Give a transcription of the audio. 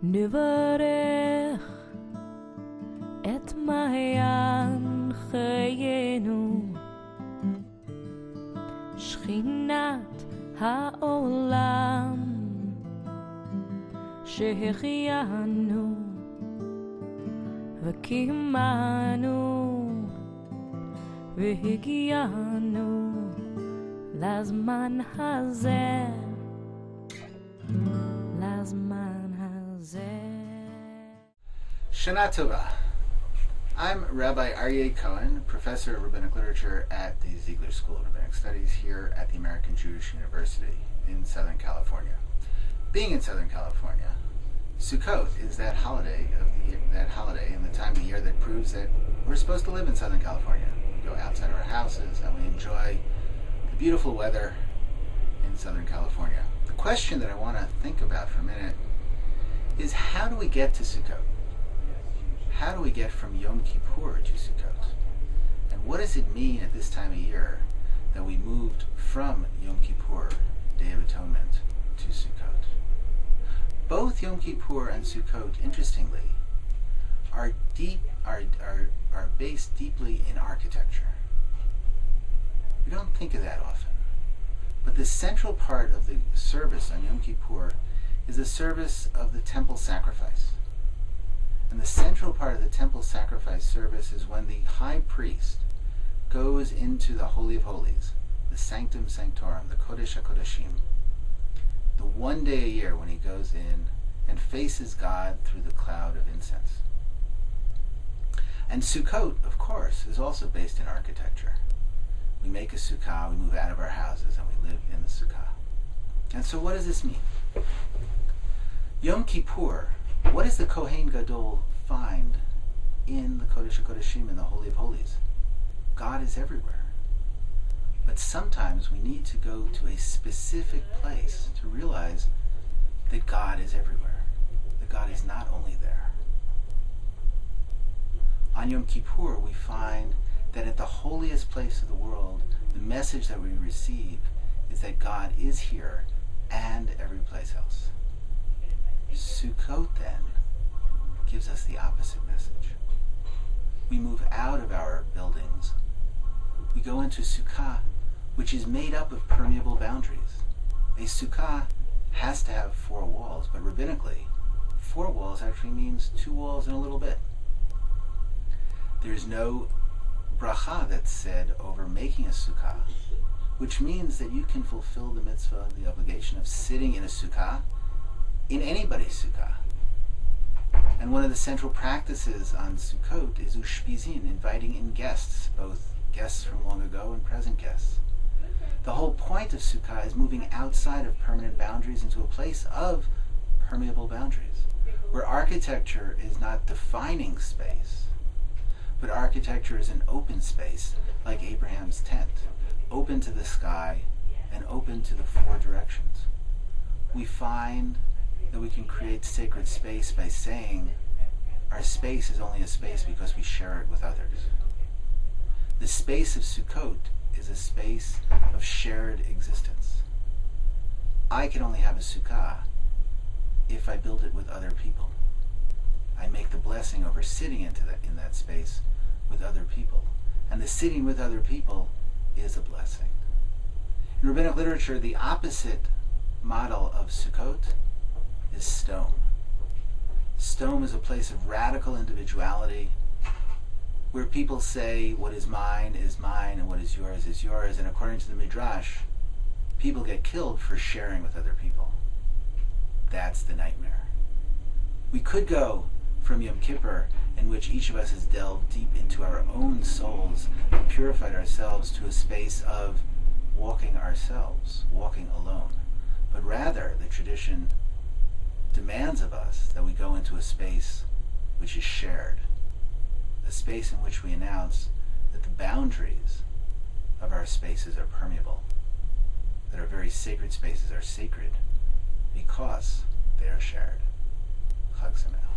נברך את מעיין חיינו, שכינת העולם שהחיינו וקיימנו והגיענו לזמן הזה, לזמן הזה. Shana Tova. I'm Rabbi Aryeh Cohen, professor of rabbinic literature at the Ziegler School of Rabbinic Studies here at the American Jewish University in Southern California. Being in Southern California, Sukkot is that holiday in the time of the year that proves that we're supposed to live in Southern California. We go outside our houses and we enjoy the beautiful weather in Southern California. The question that I want to think about for a minute is, how do we get to Sukkot? How do we get from Yom Kippur to Sukkot? And what does it mean at this time of year that we moved from Yom Kippur, Day of Atonement, to Sukkot? Both Yom Kippur and Sukkot, interestingly, are based deeply in architecture. We don't think of that often. But the central part of the service on Yom Kippur is the service of the temple sacrifice. And the central part of the temple sacrifice service is when the high priest goes into the Holy of Holies, the Sanctum Sanctorum, the Kodesh HaKodeshim, the one day a year when he goes in and faces God through the cloud of incense. And Sukkot, of course, is also based in architecture. We make a sukkah, we move out of our houses, and we live in the sukkah. And so what does this mean? Yom Kippur, what does the Kohen Gadol find in the Kodesh HaKodeshim, in the Holy of Holies? God is everywhere. But sometimes we need to go to a specific place to realize that God is everywhere, that God is not only there. On Yom Kippur, we find that at the holiest place of the world, the message that we receive is that God is here and every place else. Sukkot then gives us the opposite message. We move out of our buildings. We go into sukkah, which is made up of permeable boundaries. A sukkah has to have 4 walls, but rabbinically, 4 walls actually means 2 walls and a little bit. There's no bracha that's said over making a sukkah, which means that you can fulfill the mitzvah, the obligation of sitting in a sukkah, in anybody's sukkah. And one of the central practices on Sukkot is ushpizin, inviting in guests, both guests from long ago and present guests. The whole point of sukkah is moving outside of permanent boundaries into a place of permeable boundaries, where architecture is not defining space, but architecture is an open space, like Abraham's tent, open to the sky and open to the 4 directions. We find that we can create sacred space by saying our space is only a space because we share it with others. The space of Sukkot is a space of shared existence. I can only have a sukkah if I build it with other people. I make the blessing over sitting in that space with other people. And the sitting with other people is a blessing. In rabbinic literature, the opposite model of Sukkot is stone. Stone is a place of radical individuality, where people say what is mine and what is yours, and according to the Midrash, people get killed for sharing with other people. That's the nightmare. We could go from Yom Kippur, in which each of us has delved deep into our own souls and purified ourselves, to a space of walking ourselves, walking alone. But rather, the tradition demands of us that we go into a space which is shared, a space in which we announce that the boundaries of our spaces are permeable, that our very sacred spaces are sacred because they are shared. Chag Sameach.